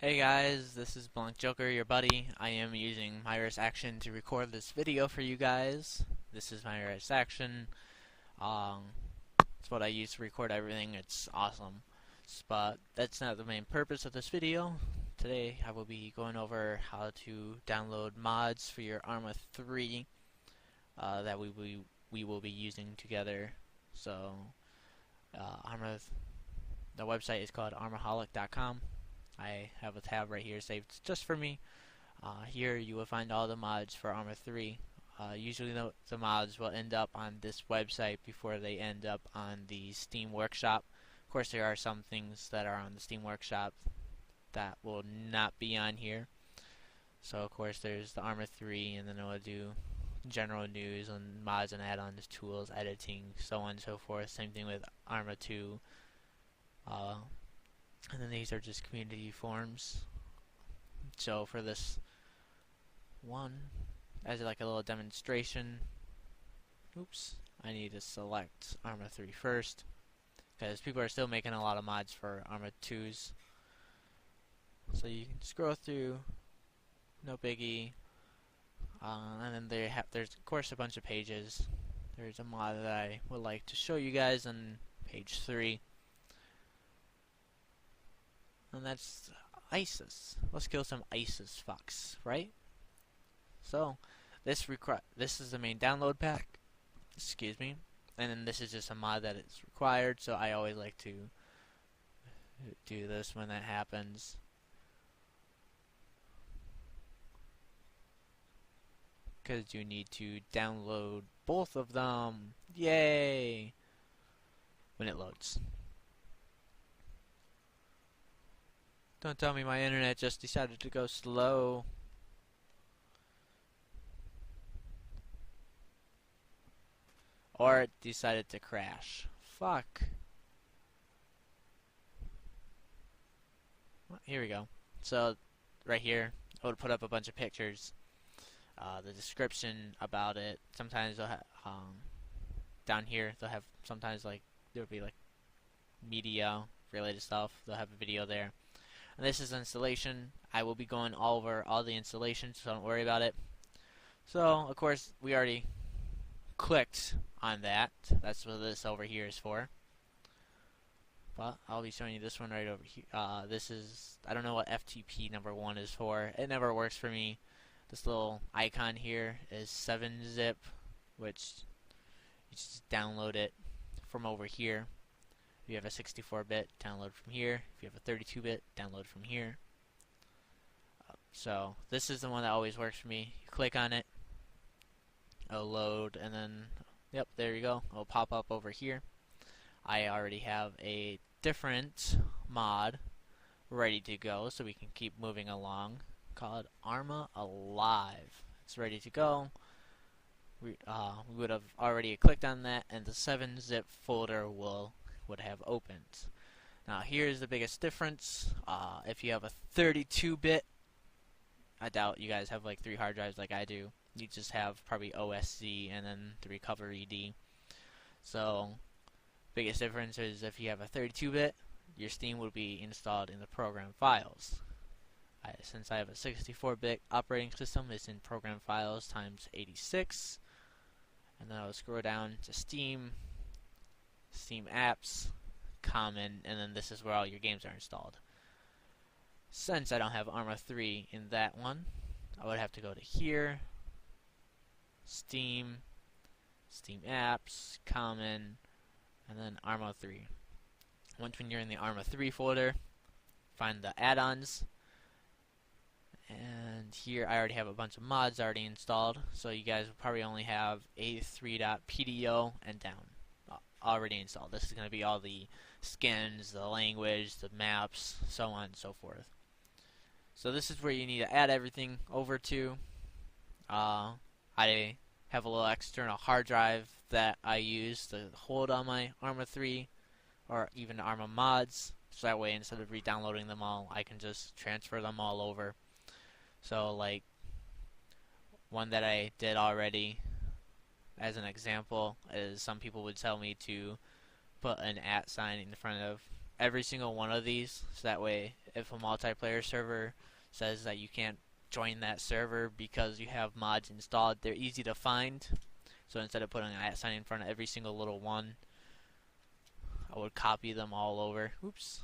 Hey guys, this is Blank Joker, your buddy. I am using Myris Action to record this video for you guys. This is Myris Action. It's what I use to record everything. It's awesome. But that's not the main purpose of this video. Today I will be going over how to download mods for your ARMA 3 that we will be using together. So, the website is called armaholic.com. I have a tab right here saved just for me. Here you will find all the mods for ARMA 3. Usually the mods will end up on this website before they end up on the Steam Workshop. Of course, there are some things that are on the Steam Workshop that will not be on here. So of course there's the ARMA 3, and then it will do general news on mods and add-ons, tools, editing, so on and so forth. Same thing with ARMA 2. And then these are just community forums. So for this one, as like a little demonstration, I need to select ARMA 3 first, because people are still making a lot of mods for ARMA 2s. So you can scroll through, no biggie, and then there's of course a bunch of pages. There's a mod that I would like to show you guys on page 3. And that's ISIS. Let's kill some ISIS fucks, right? So, this is the main download pack. Excuse me. And then this is just a mod that is required, so I always like to do this when that happens. Because you need to download both of them. Yay! When it loads. Don't tell me my internet just decided to go slow. Or it decided to crash. Fuck. Well, here we go. So, right here, I would put up a bunch of pictures. The description about it. Sometimes they'll have, down here, they'll have, sometimes like, there'll be like media related stuff. They'll have a video there. And this is installation. I will be going over all the installations, so don't worry about it. So, of course, we already clicked on that. That's what this over here is for. But I'll be showing you this one right over here. This is, I don't know what FTP number 1 is for. It never works for me. This little icon here is 7-zip, which you just download it from over here. If you have a 64-bit, download from here. If you have a 32-bit, download from here. So this is the one that always works for me. You click on it, it'll load, and then, yep, there you go. It'll pop up over here. I already have a different mod ready to go, so we can keep moving along, called ARMA Alive. It's ready to go. We would have already clicked on that, and the 7-zip folder would have opened. Now here's the biggest difference. If you have a 32-bit, I doubt you guys have like 3 hard drives like I do. You just have probably OSC and then the recovery D. So biggest difference is if you have a 32-bit, your Steam will be installed in the program files. Since I have a 64-bit operating system, it's in program files times 86. And then I'll scroll down to Steam, Steam apps, common, and then this is where all your games are installed. Since I don't have ARMA 3 in that one, I would have to go to here, Steam, Steam apps, common, and then ARMA 3. Once when you're in the ARMA 3 folder, find the add-ons, and here I already have a bunch of mods already installed, so you guys will probably only have a3.pdo and down already installed. This is going to be all the skins, the language, the maps, so on and so forth. So this is where you need to add everything over to. I have a little external hard drive that I use to hold on my ARMA 3 or even ARMA mods, so that way instead of re-downloading them all, I can just transfer them all over. So like one that I did already as an example is some people would tell me to put an @ sign in front of every single one of these, so that way if a multiplayer server says that you can't join that server because you have mods installed, they're easy to find. So instead of putting an @ in front of every single little one, I would copy them all over. Oops.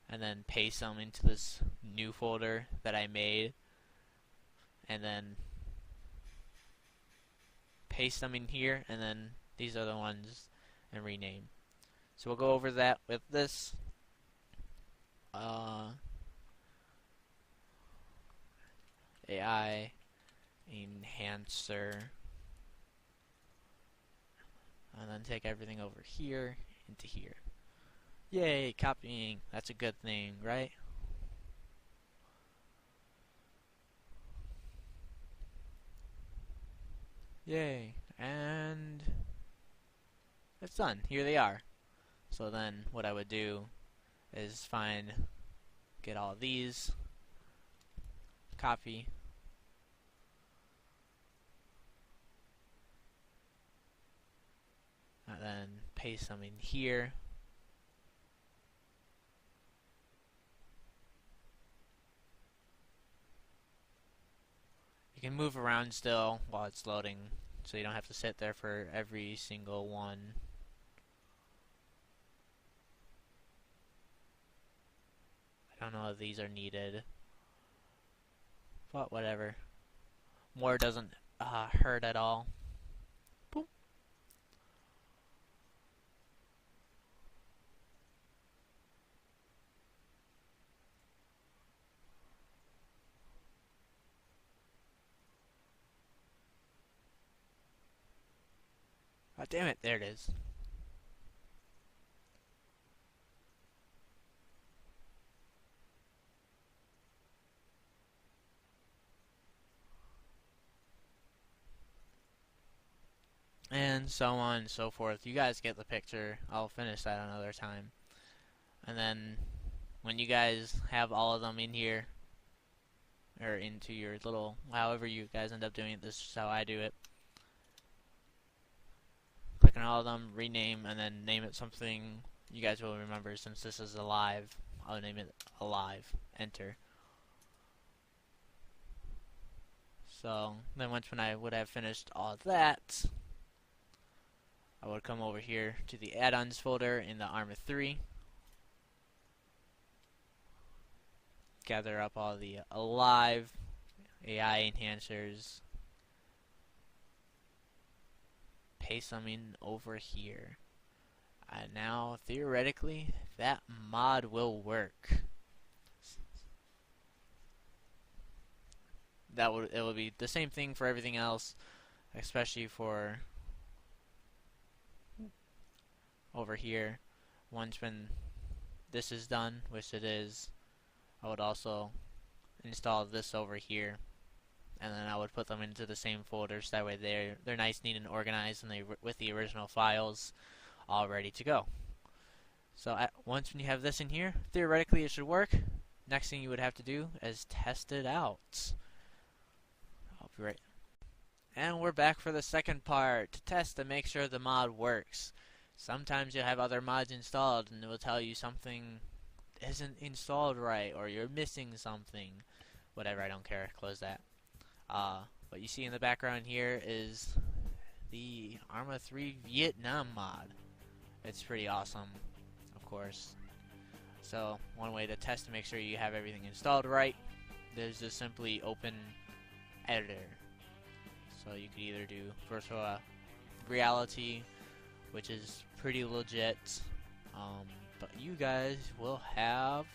And then paste them into this new folder that I made. And then paste them in here, and then these are the ones, and rename. So we'll go over that with this. AI enhancer, and then take everything over here into here. Yay, copying. That's a good thing, right? Yay. And it's done. Here they are. So then what I would do is get all these, copy, and then paste them in here. You can move around still while it's loading, so you don't have to sit there for every single one. I don't know if these are needed, but whatever. More doesn't hurt at all. Boom. Oh, damn it, there it is. And so on and so forth. You guys get the picture. I'll finish that another time. And then when you guys have all of them in here, or into your little, however you guys end up doing it, this is how I do it. Click on all of them, rename, and then name it something you guys will remember. Since this is alive, I'll name it alive. Enter. So then when I would have finished all of that, I would come over here to the add-ons folder in the ARMA 3, gather up all the alive AI enhancers, paste them in over here, and now theoretically that mod will work. It will be the same thing for everything else, especially for over here. Once when this is done, which it is, I would also install this over here, and then I would put them into the same folders. That way they're nice, neat, and organized, and with the original files all ready to go. So once when you have this in here, theoretically it should work. Next thing you would have to do is test it out. I'll be right. And we're back for the second part, to test and make sure the mod works. Sometimes you'll have other mods installed and it will tell you something isn't installed right, or you're missing something. Whatever, I don't care, close that. What you see in the background here is the ARMA 3 Vietnam mod. It's pretty awesome, of course. So one way to test to make sure you have everything installed right, there's just simply open editor. So you could either do virtual reality, which is pretty legit, but you guys will have,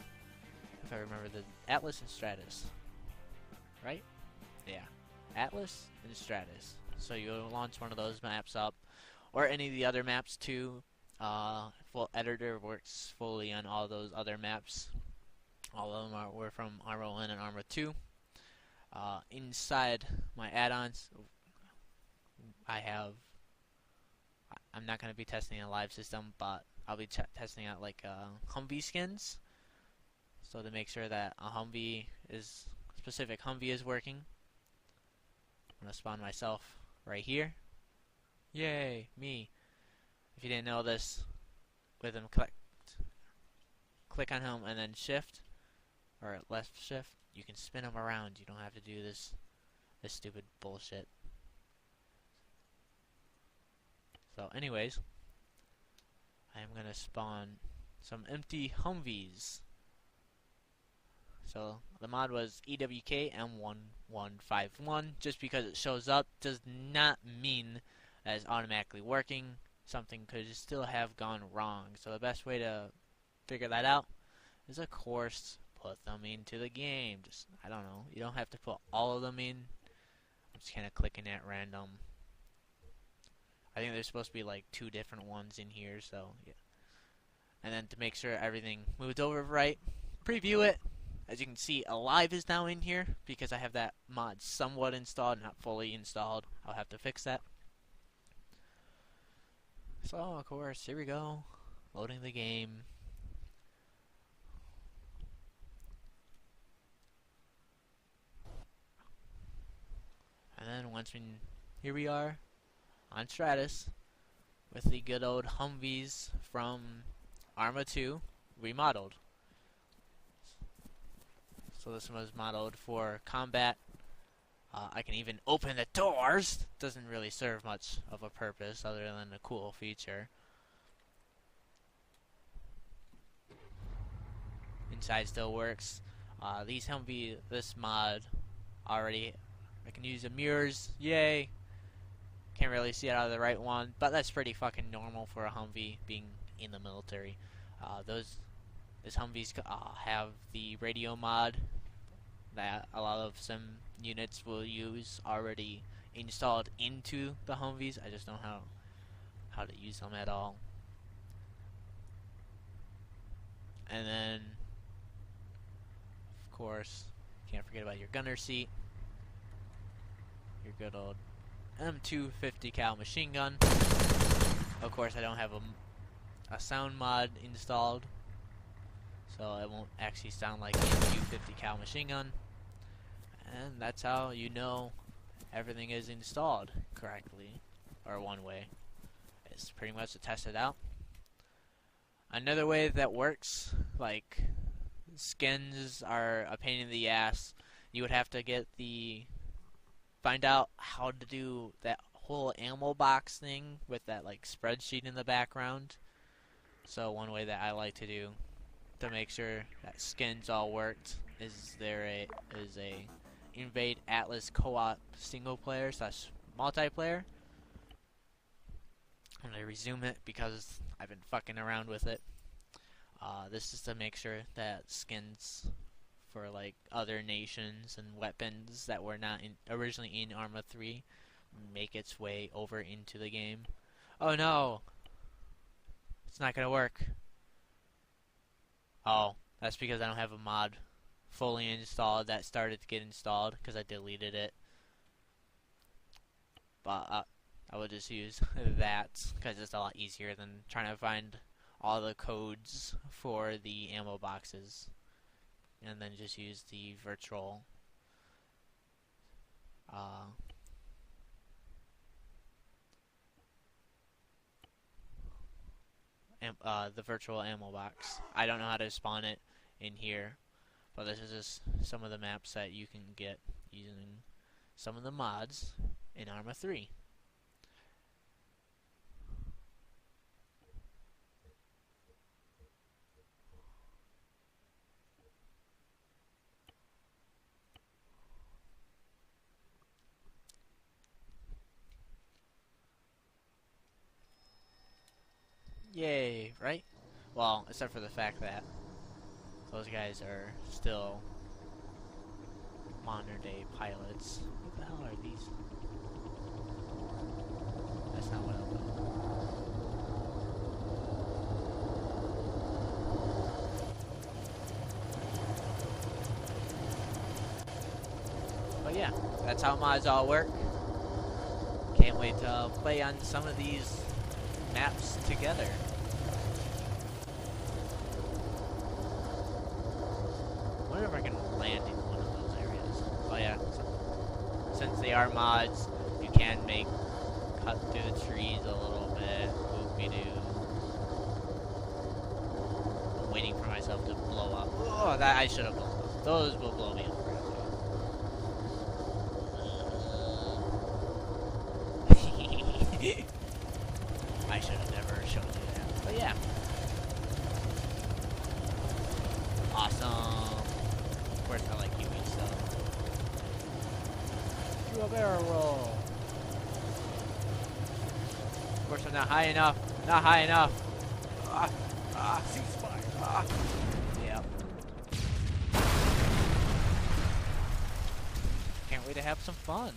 if I remember, the Atlas and Stratus, right? Yeah, Atlas and Stratus. So you'll launch one of those maps up, or any of the other maps too. Full editor works fully on all those other maps. All of them were from ARMA 1 and ARMA 2. Inside my add-ons, I'm not going to be testing a live system, but I'll be testing out like Humvee skins. So to make sure that a specific Humvee is working, I'm going to spawn myself right here. Yay, me. If you didn't know this, with them click on him and then shift, or left shift, you can spin him around. You don't have to do this stupid bullshit. So anyways, I am gonna spawn some empty Humvees. So the mod was EWK M1151. Just because it shows up does not mean that it's automatically working. Something could still have gone wrong. So the best way to figure that out is, of course, put them into the game. Just, I don't know, you don't have to put all of them in. I'm just kind of clicking at random. I think there's supposed to be like 2 different ones in here, so yeah. And then to make sure everything moved over right, preview it. As you can see, Alive is now in here because I have that mod somewhat installed, not fully installed. I'll have to fix that. So, of course, here we go. Loading the game. And then here we are on Stratus with the good old Humvees from ARMA 2 remodeled. So this one was modeled for combat. I can even open the doors. Doesn't really serve much of a purpose other than a cool feature. Inside still works. These Humvee, this mod already, I can use the mirrors. Yay! Can't really see it out of the right one, but that's pretty fucking normal for a Humvee being in the military. This Humvees have the radio mod that a lot of some units will use already installed into the Humvees. I just don't know how to use them at all. And then, of course, can't forget about your gunner seat. Your good old M250 cal machine gun. Of course, I don't have a sound mod installed, so it won't actually sound like the M250 cal machine gun. And that's how you know everything is installed correctly, or one way. It's pretty much to test it out. Another way that works, like skins are a pain in the ass. You would have to find out how to do that whole ammo box thing with that like spreadsheet in the background. So one way that I like to do to make sure that skins all worked is a Invade Atlas co-op single player / multiplayer. I'm gonna resume it because I've been fucking around with it. This is to make sure that skins for like other nations and weapons that were not originally in ARMA 3 make its way over into the game. Oh no! It's not gonna work. Oh, that's because I don't have a mod fully installed that started to get installed because I deleted it. But I will just use that because it's a lot easier than trying to find all the codes for the ammo boxes, and then just use the virtual the virtual ammo box. I don't know how to spawn it in here, but this is just some of the maps that you can get using some of the mods in ARMA 3. Yay, right? Well, except for the fact that those guys are still modern day pilots. What the hell are these? That's not what I want. But yeah, that's how mods all work. Can't wait to play on some of these maps together. I wonder if I can land in one of those areas. Oh yeah, since they are mods, you can cut through the trees a little bit. Whoopie-doo. waiting for myself to blow up. Oh, that I should have blown up. Those will blow me up. I should have never shown you that. But yeah. Awesome. Of course, I like Huey, so. Do a barrel roll. Of course, I'm not high enough. Not high enough. Ceasefire. Yeah. Can't wait to have some fun.